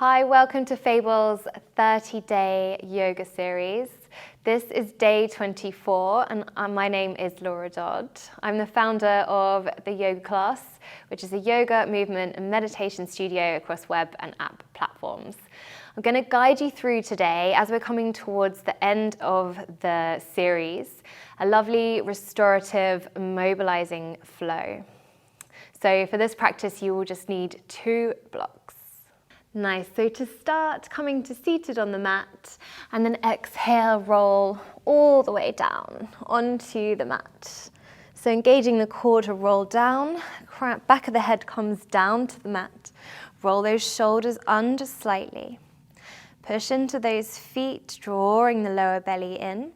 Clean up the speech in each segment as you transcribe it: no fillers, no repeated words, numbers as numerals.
Hi, welcome to Fable's 30-day yoga series. This is day 24 and my name is Laura Dodd. I'm the founder of the yoga class, which is a yoga, movement and meditation studio across web and app platforms. I'm going to guide you through today as we're coming towards the end of the series, a lovely restorative mobilizing flow. So for this practice, you will just need 2 blocks. Nice, so to start, coming to seated on the mat and then exhale, roll all the way down onto the mat. So engaging the core to roll down, back of the head comes down to the mat. Roll those shoulders under slightly. Push into those feet, drawing the lower belly in.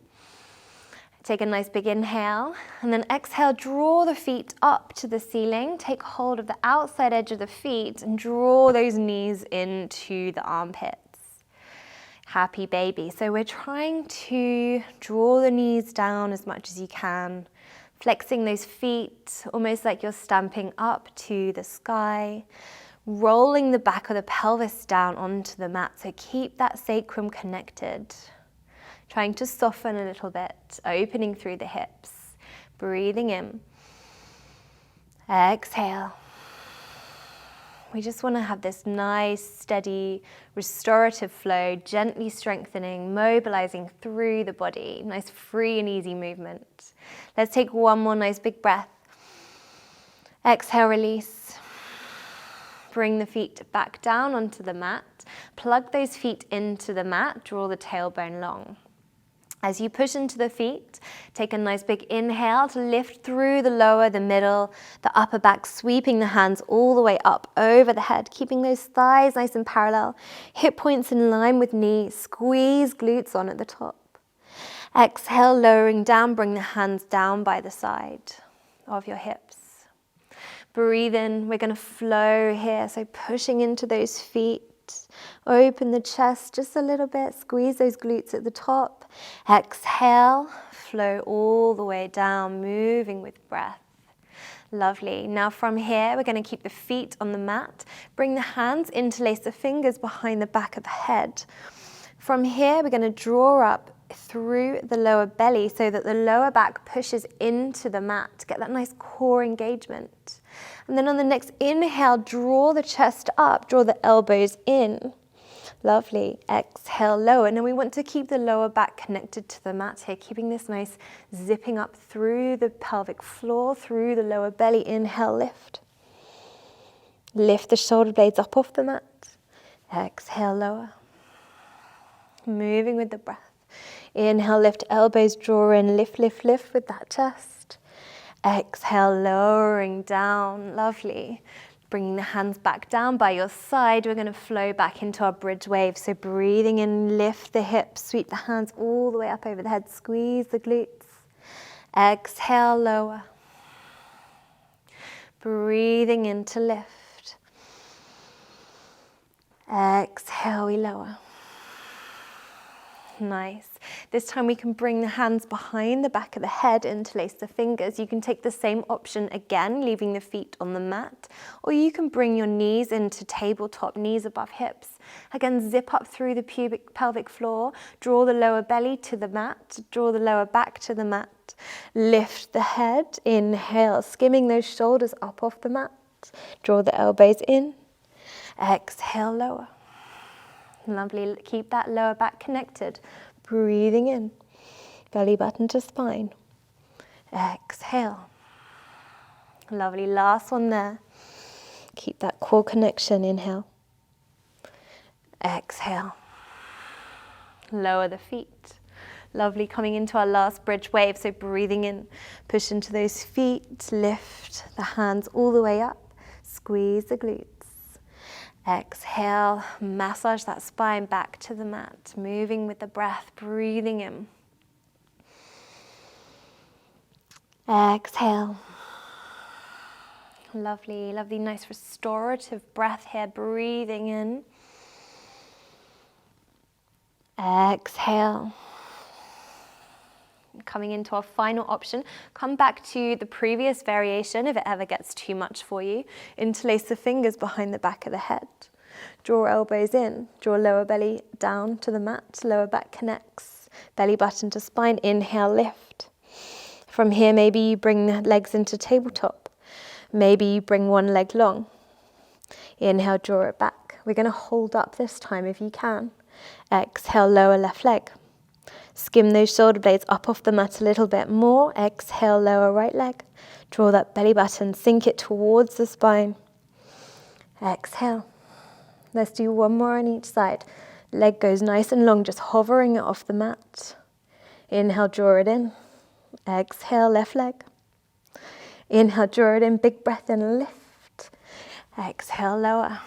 Take a nice big inhale and then exhale, draw the feet up to the ceiling. Take hold of the outside edge of the feet and draw those knees into the armpits. Happy baby. So we're trying to draw the knees down as much as you can, flexing those feet almost like you're stamping up to the sky, rolling the back of the pelvis down onto the mat. So keep that sacrum connected. Trying to soften a little bit, opening through the hips, breathing in, exhale. We just want to have this nice, steady, restorative flow, gently strengthening, mobilizing through the body. Nice, free and easy movement. Let's take one more nice big breath. Exhale, release. Bring the feet back down onto the mat. Plug those feet into the mat, draw the tailbone long. As you push into the feet, take a nice big inhale to lift through the lower, the middle, the upper back, sweeping the hands all the way up over the head, keeping those thighs nice and parallel, hip points in line with knees, squeeze glutes on at the top. Exhale, lowering down, bring the hands down by the side of your hips. Breathe in, we're going to flow here, so pushing into those feet. Open the chest just a little bit, squeeze those glutes at the top. Exhale, flow all the way down, moving with breath. Lovely. Now from here, we're going to keep the feet on the mat. Bring the hands, interlace the fingers behind the back of the head. From here, we're going to draw up through the lower belly so that the lower back pushes into the mat to get that nice core engagement. And then on the next inhale, draw the chest up, draw the elbows in. Lovely. Exhale, lower. Now we want to keep the lower back connected to the mat here, keeping this nice zipping up through the pelvic floor, through the lower belly. Inhale, lift. Lift the shoulder blades up off the mat. Exhale, lower. Moving with the breath. Inhale, lift, elbows draw in, lift, lift, lift with that chest. Exhale, lowering down, lovely. Bringing the hands back down by your side, we're going to flow back into our bridge wave. So breathing in, lift the hips, sweep the hands all the way up over the head, squeeze the glutes. Exhale, lower. Breathing in to lift. Exhale, we lower. Nice. This time we can bring the hands behind the back of the head, interlace the fingers. You can take the same option again, leaving the feet on the mat, or you can bring your knees into tabletop, knees above hips. Again, zip up through the pelvic floor, draw the lower belly to the mat, draw the lower back to the mat. Lift the head, inhale, skimming those shoulders up off the mat. Draw the elbows in. Exhale, lower. Lovely, keep that lower back connected. Breathing in, belly button to spine. Exhale. Lovely, last one there. Keep that core connection, inhale. Exhale. Lower the feet. Lovely, coming into our last bridge wave, so breathing in, push into those feet, lift the hands all the way up, squeeze the glutes. Exhale, massage that spine back to the mat, moving with the breath, breathing in. Exhale. Lovely, lovely, nice restorative breath here, breathing in. Exhale. Coming into our final option, come back to the previous variation if it ever gets too much for you. Interlace the fingers behind the back of the head. Draw elbows in, draw lower belly down to the mat, lower back connects, belly button to spine, inhale, lift. From here, maybe you bring the legs into tabletop. Maybe you bring one leg long. Inhale, draw it back. We're going to hold up this time if you can. Exhale, lower left leg. Skim those shoulder blades up off the mat a little bit more. Exhale, lower right leg. Draw that belly button, sink it towards the spine. Exhale. Let's do one more on each side. Leg goes nice and long, just hovering it off the mat. Inhale, draw it in. Exhale, left leg. Inhale, draw it in, big breath in, lift. Exhale, lower.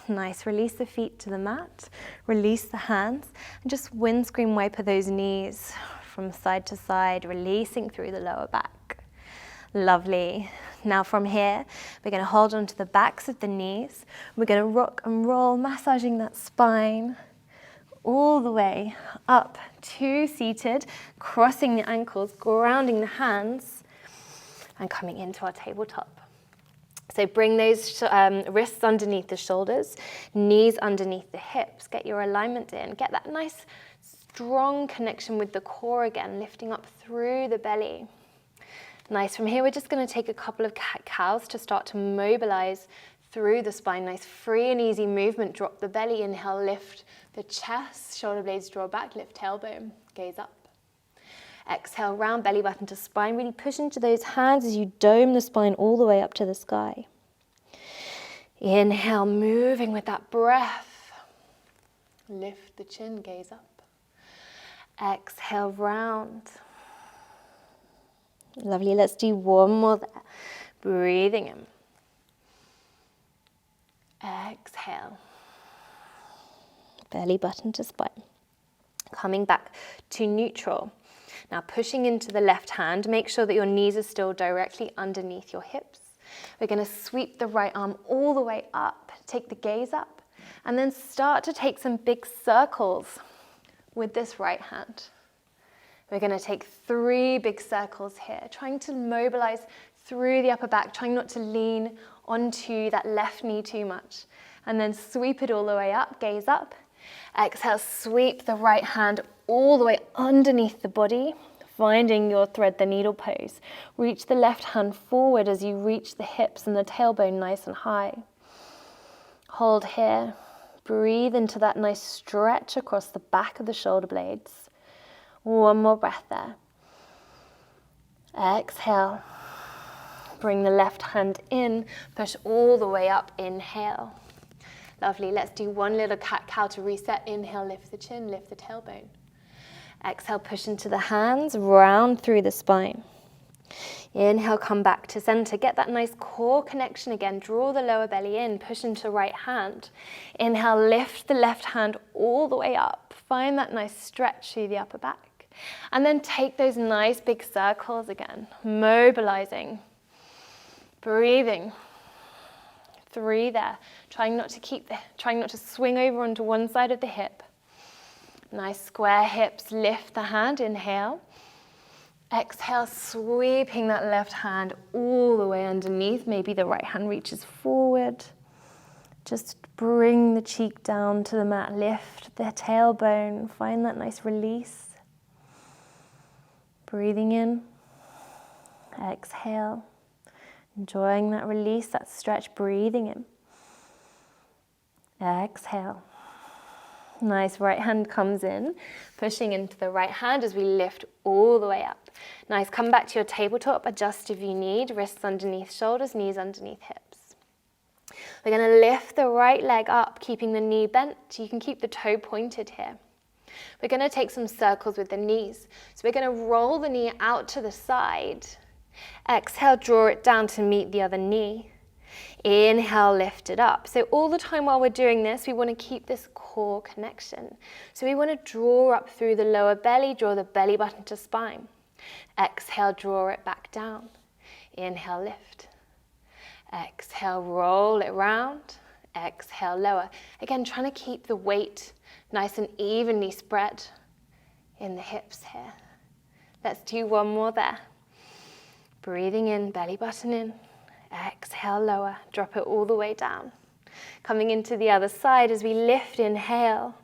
Nice, release the feet to the mat, release the hands, and just windscreen wiper those knees from side to side, releasing through the lower back. Lovely. Now from here, we're going to hold on to the backs of the knees. We're going to rock and roll, massaging that spine all the way up to seated, crossing the ankles, grounding the hands, and coming into our tabletop. So bring those wrists underneath the shoulders, knees underneath the hips. Get your alignment in. Get that nice, strong connection with the core again, lifting up through the belly. Nice. From here, we're just going to take a couple of cat-cows to start to mobilize through the spine. Nice, free and easy movement. Drop the belly. Inhale, lift the chest. Shoulder blades draw back. Lift tailbone. Gaze up. Exhale, round belly button to spine. Really push into those hands as you dome the spine all the way up to the sky. Inhale, moving with that breath. Lift the chin, gaze up. Exhale, round. Lovely, let's do one more there. Breathing in. Exhale. Belly button to spine. Coming back to neutral. Now pushing into the left hand, make sure that your knees are still directly underneath your hips. We're going to sweep the right arm all the way up, take the gaze up, and then start to take some big circles with this right hand. We're going to take 3 big circles here, trying to mobilize through the upper back, trying not to lean onto that left knee too much. And then sweep it all the way up, gaze up. Exhale, sweep the right hand all the way underneath the body, finding your thread the needle pose. Reach the left hand forward as you reach the hips and the tailbone nice and high. Hold here. Breathe into that nice stretch across the back of the shoulder blades. One more breath there. Exhale. Bring the left hand in, push all the way up, inhale. Lovely, let's do one little cat-cow to reset. Inhale, lift the chin, lift the tailbone. Exhale, push into the hands, round through the spine. Inhale, come back to center. Get that nice core connection again. Draw the lower belly in, push into right hand. Inhale, lift the left hand all the way up. Find that nice stretch through the upper back. And then take those nice big circles again, mobilizing, breathing. 3 there. Trying not to swing over onto one side of the hip. Nice square hips, lift the hand, inhale. Exhale, sweeping that left hand all the way underneath. Maybe the right hand reaches forward. Just bring the cheek down to the mat, lift the tailbone, find that nice release. Breathing in, exhale. Enjoying that release, that stretch, breathing in. Exhale. Nice, right hand comes in, pushing into the right hand as we lift all the way up. Nice, come back to your tabletop, adjust if you need, wrists underneath shoulders, knees underneath hips. We're going to lift the right leg up, keeping the knee bent. You can keep the toe pointed here. We're going to take some circles with the knees. So we're going to roll the knee out to the side. Exhale, draw it down to meet the other knee. Inhale, lift it up. So all the time while we're doing this, we want to keep this core connection. So we want to draw up through the lower belly, draw the belly button to spine. Exhale, draw it back down. Inhale, lift. Exhale, roll it round. Exhale, lower. Again, trying to keep the weight nice and evenly spread in the hips here. Let's do one more there. Breathing in, belly button in. Exhale, lower. Drop it all the way down. Coming into the other side as we lift, inhale.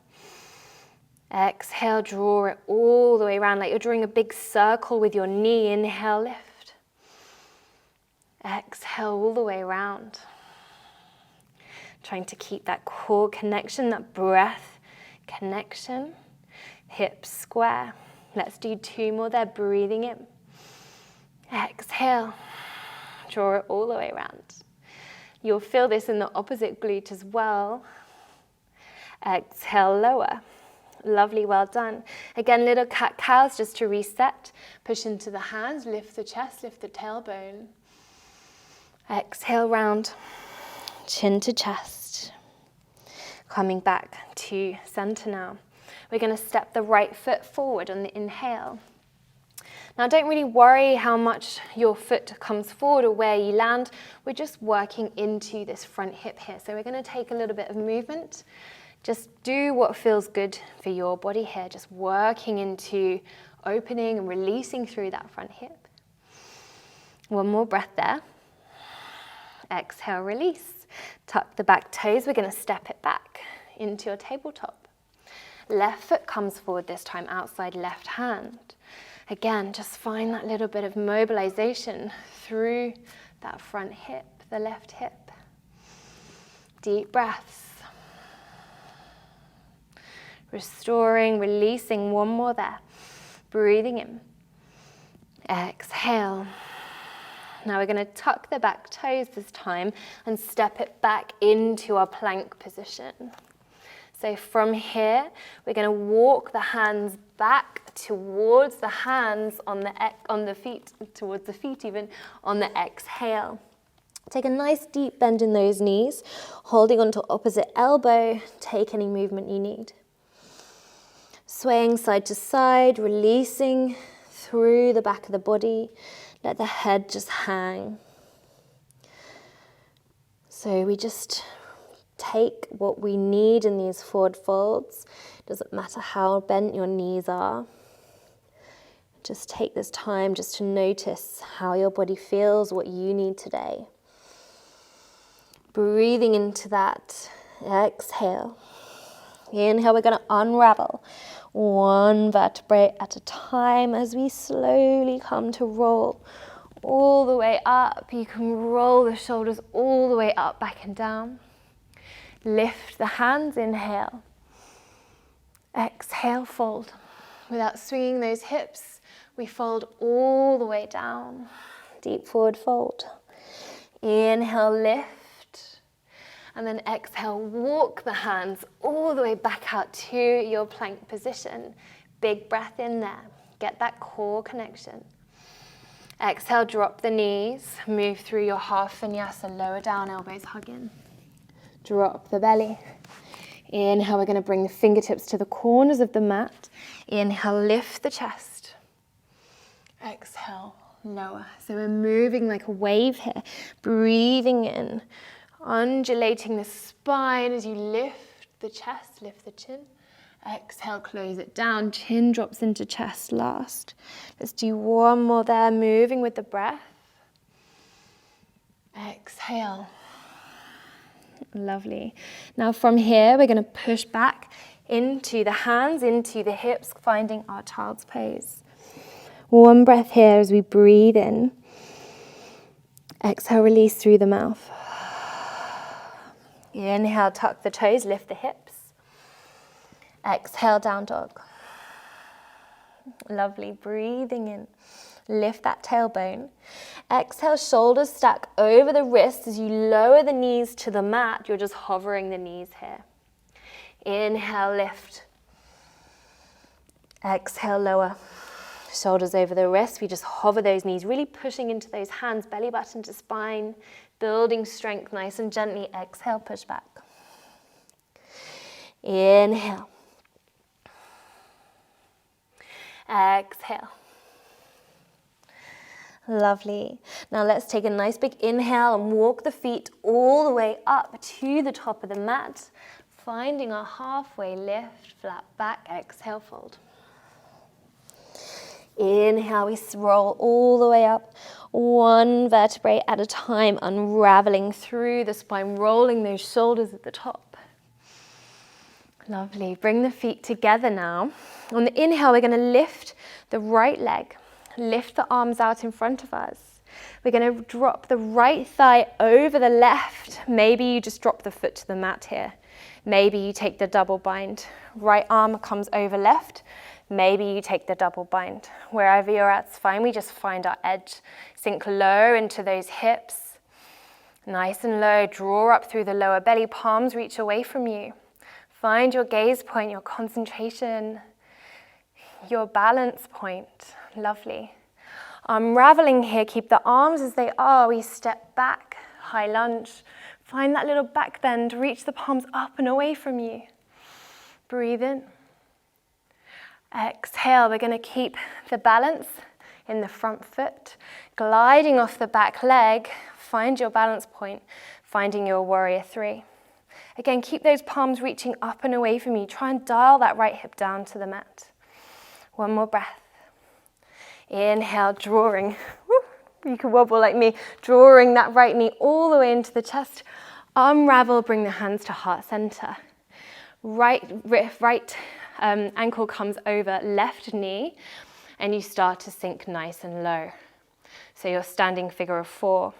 Exhale, draw it all the way around like you're drawing a big circle with your knee. Inhale, lift. Exhale all the way around. Trying to keep that core connection, that breath connection. Hips square. Let's do 2 more there, breathing in. Exhale. Draw it all the way around. You'll feel this in the opposite glute as well. Exhale, lower. Lovely, well done. Again, little cat-cows just to reset. Push into the hands, lift the chest, lift the tailbone. Exhale, round. Chin to chest. Coming back to center now. We're going to step the right foot forward on the inhale. Now don't really worry how much your foot comes forward or where you land. We're just working into this front hip here. So we're going to take a little bit of movement. Just do what feels good for your body here. Just working into opening and releasing through that front hip. One more breath there. Exhale, release. Tuck the back toes. We're going to step it back into your tabletop. Left foot comes forward this time, outside left hand. Again, just find that little bit of mobilization through that front hip, the left hip. Deep breaths. Restoring, releasing, one more there. Breathing in. Exhale. Now we're going to tuck the back toes this time and step it back into our plank position. So from here, we're going to walk the hands back towards the hands on the feet, towards the feet even, on the exhale. Take a nice deep bend in those knees, holding onto opposite elbow. Take any movement you need. Swaying side to side, releasing through the back of the body. Let the head just hang. So we just take what we need in these forward folds. Doesn't matter how bent your knees are. Just take this time just to notice how your body feels, what you need today. Breathing into that. Exhale. Inhale, we're going to unravel one vertebrae at a time as we slowly come to roll all the way up. You can roll the shoulders all the way up, back and down. Lift the hands, inhale. Exhale, fold. Without swinging those hips, we fold all the way down. Deep forward fold. Inhale, lift. And then exhale, walk the hands all the way back out to your plank position. Big breath in there. Get that core connection. Exhale, drop the knees. Move through your half vinyasa, lower down, elbows hug in. Drop the belly. Inhale, we're going to bring the fingertips to the corners of the mat. Inhale, lift the chest. Exhale, lower. So we're moving like a wave here. Breathing in. Undulating the spine as you lift the chest, lift the chin. Exhale, close it down. Chin drops into chest last. Let's do one more there, moving with the breath. Exhale. Lovely. Now from here, we're going to push back into the hands, into the hips, finding our child's pose. One breath here as we breathe in. Exhale, release through the mouth. Inhale, tuck the toes, lift the hips. Exhale, down dog. Lovely, breathing in. Lift that tailbone. Exhale, shoulders stack over the wrists as you lower the knees to the mat. You're just hovering the knees here. Inhale, lift. Exhale, lower. Shoulders over the wrists. We just hover those knees, really pushing into those hands, belly button to spine. Building strength nice and gently. Exhale, push back. Inhale. Exhale. Lovely. Now let's take a nice big inhale and walk the feet all the way up to the top of the mat. Finding our halfway lift, flat back, exhale, fold. Inhale, we roll all the way up, one vertebrae at a time, unraveling through the spine, rolling those shoulders at the top. Lovely. Bring the feet together now. On the inhale, we're going to lift the right leg, lift the arms out in front of us. We're going to drop the right thigh over the left. Maybe you just drop the foot to the mat here. Maybe you take the double bind. Right arm comes over left. Maybe you take the double bind. Wherever you're at, it's fine. We just find our edge. Sink low into those hips. Nice and low. Draw up through the lower belly. Palms reach away from you. Find your gaze point, your concentration, your balance point. Lovely. Unraveling here. Keep the arms as they are. We step back. High lunge. Find that little back bend. Reach the palms up and away from you. Breathe in. Exhale, we're going to keep the balance in the front foot, gliding off the back leg. Find your balance point, finding your warrior three. Again, keep those palms reaching up and away from you. Try and dial that right hip down to the mat. One more breath. Inhale, drawing. You can wobble like me, drawing that right knee all the way into the chest. Unravel, bring the hands to heart center. Right ankle comes over left knee, and you start to sink nice and low. So you're standing figure of four.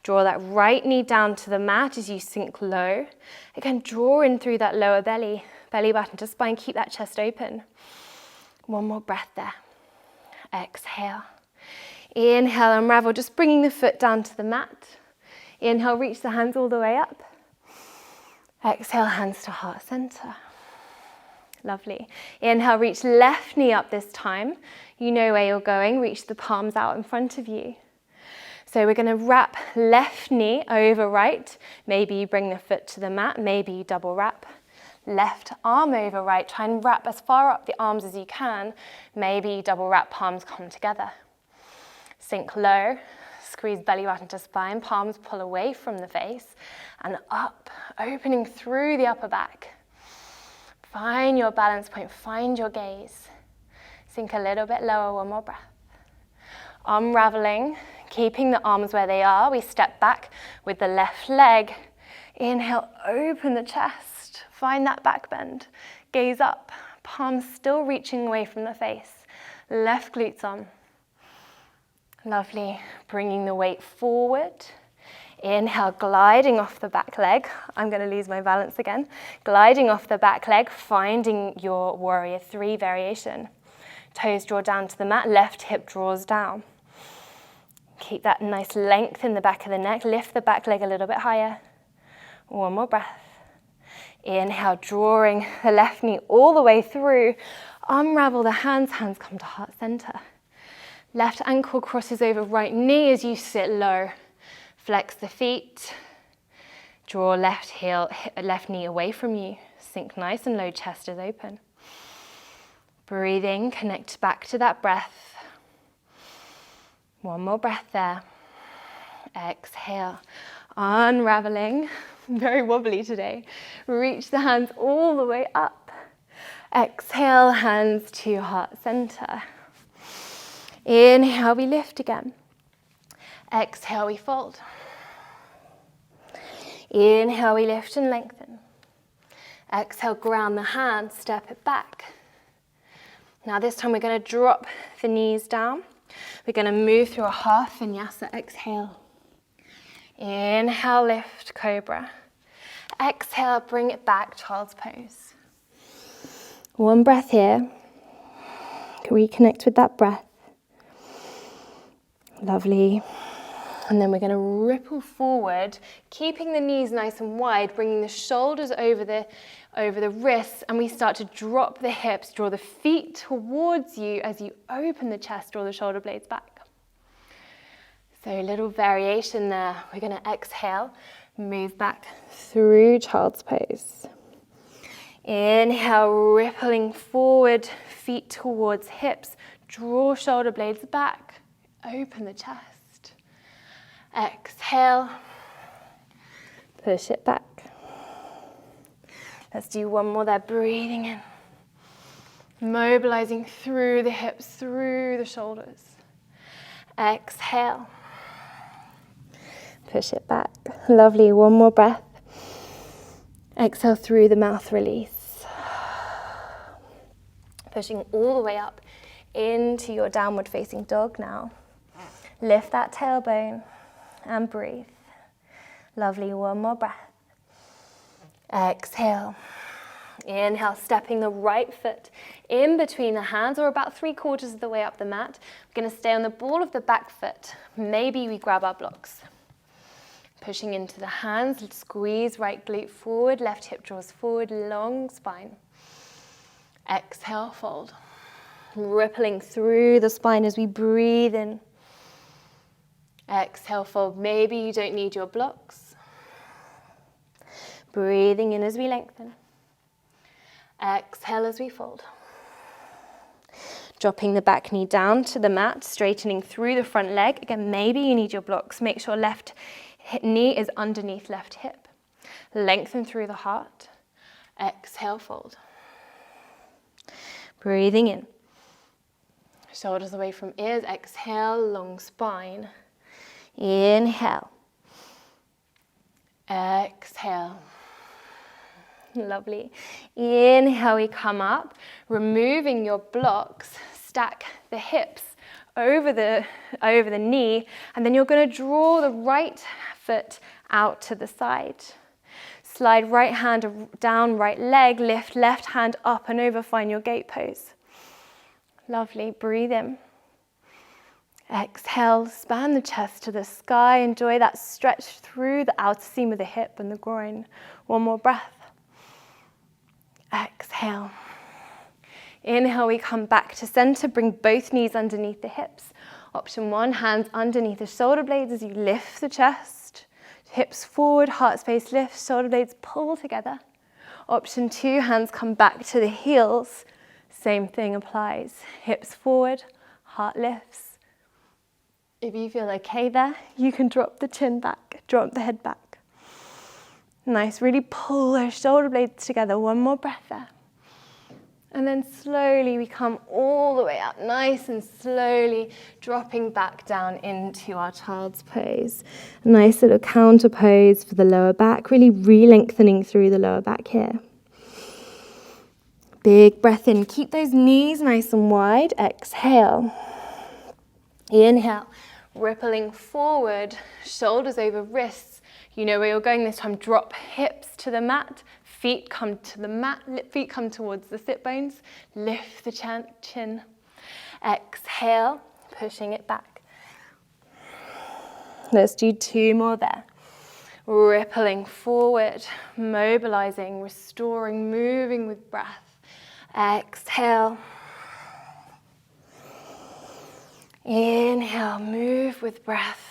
Draw that right knee down to the mat as you sink low. Again, draw in through that lower belly button to spine. Keep that chest open. One more breath there. Exhale. Inhale, unravel, just bringing the foot down to the mat. Inhale, reach the hands all the way up. Exhale, hands to heart center. Lovely. Inhale, reach left knee up this time. You know where you're going. Reach the palms out in front of you. So we're going to wrap left knee over right. Maybe you bring the foot to the mat. Maybe you double wrap. Left arm over right. Try and wrap as far up the arms as you can. Maybe you double wrap, palms come together. Sink low. Squeeze belly button to spine. Palms pull away from the face and up, opening through the upper back. Find your balance point, find your gaze. Sink a little bit lower, one more breath. Unraveling, keeping the arms where they are. We step back with the left leg. Inhale, open the chest. Find that back bend. Gaze up, palms still reaching away from the face. Left glutes on. Lovely, bringing the weight forward. Inhale, gliding off the back leg. I'm going to lose my balance again. Gliding off the back leg, finding your warrior three variation. Toes draw down to the mat, left hip draws down. Keep that nice length in the back of the neck. Lift the back leg a little bit higher. One more breath. Inhale, drawing the left knee all the way through. Unravel the hands come to heart center. Left ankle crosses over right knee as you sit low. Flex the feet. Draw left knee away from you. Sink nice and low, chest is open. Breathing, connect back to that breath. One more breath there. Exhale. Unraveling. Very wobbly today. Reach the hands all the way up. Exhale, hands to heart center. Inhale, we lift again. Exhale, we fold. Inhale, we lift and lengthen. Exhale, ground the hands, step it back. Now this time we're going to drop the knees down. We're going to move through a half vinyasa. Exhale. Inhale, lift, cobra. Exhale, bring it back, child's pose. One breath here. Reconnect with that breath. Lovely. And then we're going to ripple forward, keeping the knees nice and wide, bringing the shoulders over the wrists, and we start to drop the hips, draw the feet towards you as you open the chest, draw the shoulder blades back. So a little variation there. We're going to exhale, move back through child's pose. Inhale, rippling forward, feet towards hips, draw shoulder blades back, open the chest. Exhale, push it back. Let's do one more there, breathing in. Mobilizing through the hips, through the shoulders. Exhale. Push it back. Lovely, one more breath. Exhale through the mouth, release. Pushing all the way up into your downward facing dog now. Lift that tailbone and breathe. Lovely, one more breath. Exhale. Inhale, stepping the right foot in between the hands or about 3/4 of the way up the mat. We're going to stay on the ball of the back foot. Maybe we grab our blocks. Pushing into the hands, squeeze right glute forward, left hip draws forward, long spine. Exhale, fold. Rippling through the spine as we breathe in. Exhale, fold. Maybe you don't need your blocks. Breathing in as we lengthen. Exhale as we fold. Dropping the back knee down to the mat, straightening through the front leg. Again, maybe you need your blocks. Make sure left knee is underneath left hip. Lengthen through the heart. Exhale, fold. Breathing in. Shoulders away from ears. Exhale, long spine. Inhale. Exhale. Lovely. Inhale, we come up, removing your blocks, stack the hips over the knee, and then you're going to draw the right foot out to the side. Slide right hand down, right leg, lift left hand up and over, find your gate pose. Lovely, breathe in. Exhale, span the chest to the sky, enjoy that stretch through the outer seam of the hip and the groin. One more breath. Exhale. Inhale, we come back to center, bring both knees underneath the hips. Option 1, hands underneath the shoulder blades as you lift the chest. Hips forward, heart space lift, shoulder blades pull together. Option 2, hands come back to the heels. Same thing applies. Hips forward, heart lifts. If you feel okay there, you can drop the chin back, drop the head back. Nice, really pull those shoulder blades together. One more breath there. And then slowly we come all the way up, nice and slowly dropping back down into our child's pose. A nice little counter pose for the lower back, really re-lengthening through the lower back here. Big breath in, keep those knees nice and wide. Exhale. Inhale, rippling forward, shoulders over wrists. You know where you're going this time. Drop hips to the mat, feet come to the mat, feet come towards the sit bones. Lift the chin. Exhale, pushing it back. Let's do 2 more there. Rippling forward, mobilizing, restoring, moving with breath. Exhale. Inhale, move with breath.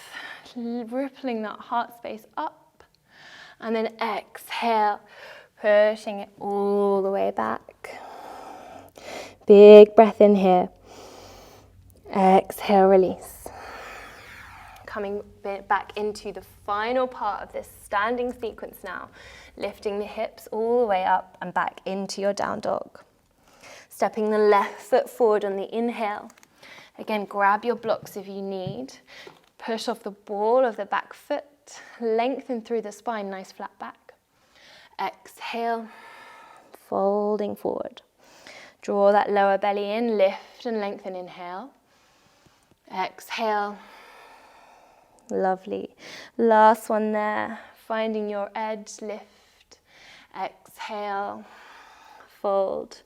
Rippling that heart space up, and then exhale, pushing it all the way back. Big breath in here. Exhale, release. Coming back into the final part of this standing sequence now, lifting the hips all the way up and back into your down dog. Stepping the left foot forward on the inhale. Again, grab your blocks if you need. Push off the ball of the back foot, lengthen through the spine, nice flat back. Exhale, folding forward. Draw that lower belly in, lift and lengthen, inhale. Exhale. Lovely. Last one there, finding your edge, lift. Exhale, fold.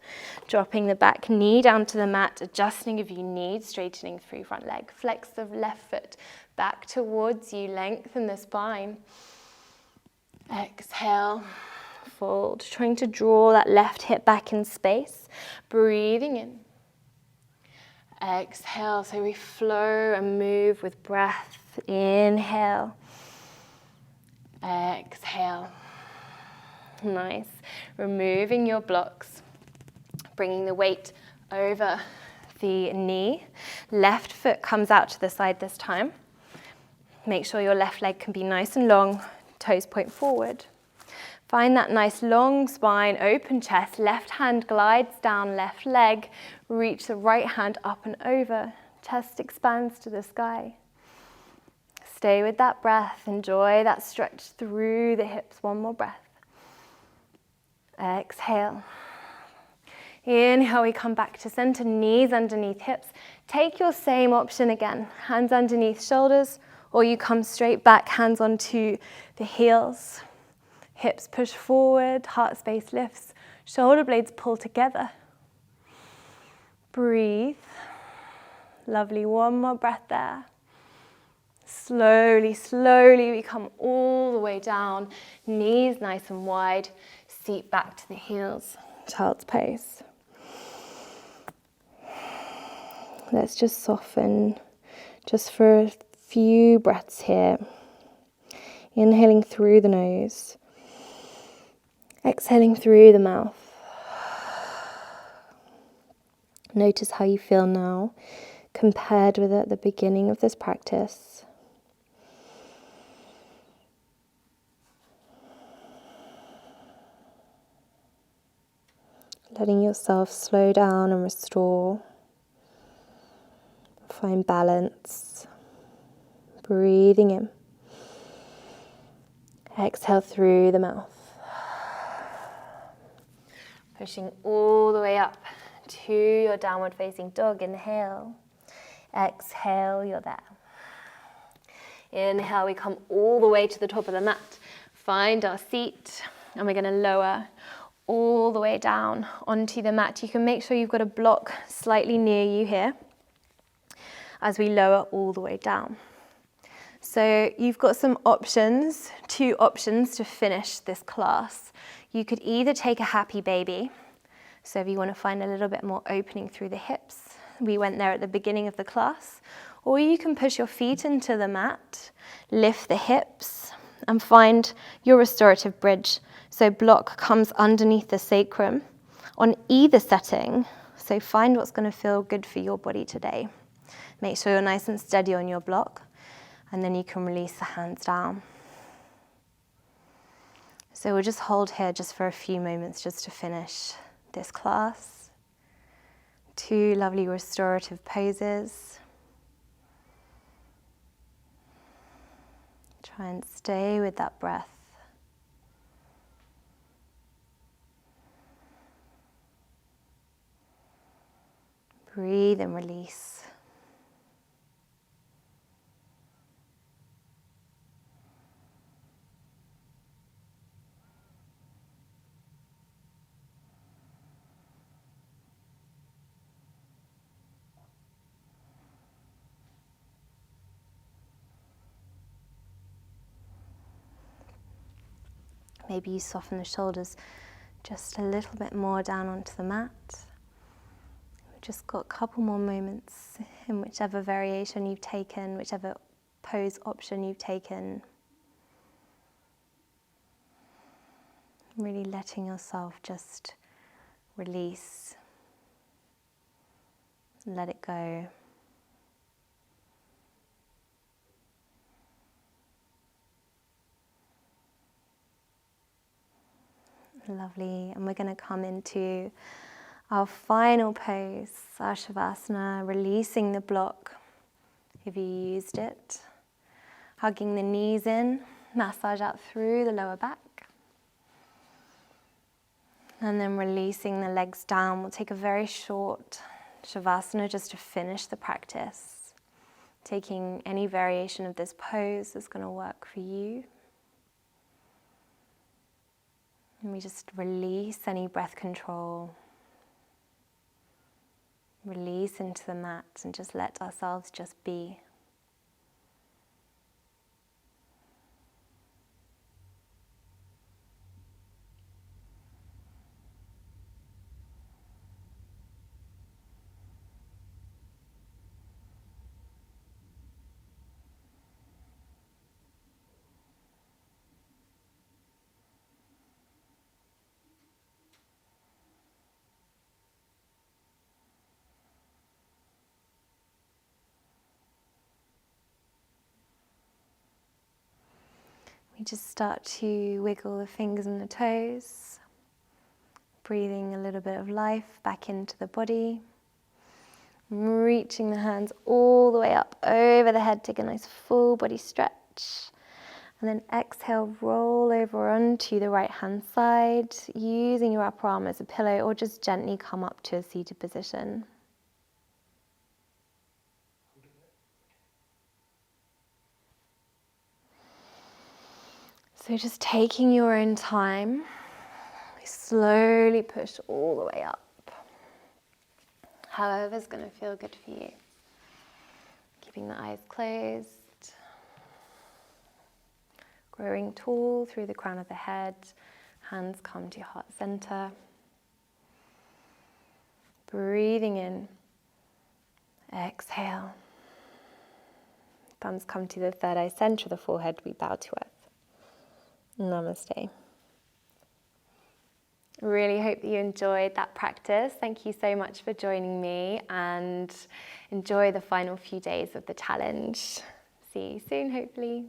Dropping the back knee down to the mat, adjusting if you need, straightening through front leg. Flex the left foot back towards you, lengthen the spine. Exhale, fold. Trying to draw that left hip back in space. Breathing in. Exhale, so we flow and move with breath. Inhale. Exhale. Nice. Removing your blocks. Bringing the weight over the knee. Left foot comes out to the side this time. Make sure your left leg can be nice and long. Toes point forward. Find that nice long spine, open chest, left hand glides down, left leg, reach the right hand up and over, chest expands to the sky. Stay with that breath, enjoy that stretch through the hips, one more breath. Exhale. Inhale, we come back to center, knees underneath hips. Take your same option again, hands underneath shoulders, or you come straight back, hands onto the heels. Hips push forward, heart space lifts, shoulder blades pull together. Breathe. Lovely, one more breath there. Slowly, slowly we come all the way down, knees nice and wide, seat back to the heels, child's pose. Let's just soften just for a few breaths here. Inhaling through the nose. Exhaling through the mouth. Notice how you feel now compared with at the beginning of this practice. Letting yourself slow down and restore. Find balance. Breathing in. Exhale through the mouth. Pushing all the way up to your downward facing dog. Inhale. Exhale, you're there. Inhale, we come all the way to the top of the mat. Find our seat, and we're going to lower all the way down onto the mat. You can make sure you've got a block slightly near you here as we lower all the way down. So you've got some options, 2 options to finish this class. You could either take a happy baby, so if you want to find a little bit more opening through the hips, we went there at the beginning of the class, or you can push your feet into the mat, lift the hips, and find your restorative bridge. So block comes underneath the sacrum on either setting, so find what's going to feel good for your body today. Make sure you're nice and steady on your block, and then you can release the hands down. So we'll just hold here just for a few moments just to finish this class. 2 lovely restorative poses. Try and stay with that breath. Breathe and release. Maybe you soften the shoulders just a little bit more down onto the mat. We've just got a couple more moments in whichever variation you've taken, whichever pose option you've taken. Really letting yourself just release, let it go. Lovely, and we're going to come into our final pose, our Shavasana, releasing the block if you used it, hugging the knees in, massage out through the lower back, and then releasing the legs down. We'll take a very short Shavasana just to finish the practice, taking any variation of this pose that's going to work for you. And we just release any breath control. Release into the mat and just let ourselves just be. You just start to wiggle the fingers and the toes, breathing a little bit of life back into the body. Reaching the hands all the way up over the head, take a nice full body stretch. And then exhale, roll over onto the right hand side, using your upper arm as a pillow, or just gently come up to a seated position. So just taking your own time, slowly push all the way up. However's going to feel good for you. Keeping the eyes closed. Growing tall through the crown of the head. Hands come to your heart center. Breathing in. Exhale. Thumbs come to the third eye center of the forehead. We bow to earth. Namaste. Really hope that you enjoyed that practice. Thank you so much for joining me, and enjoy the final few days of the challenge. See you soon, hopefully.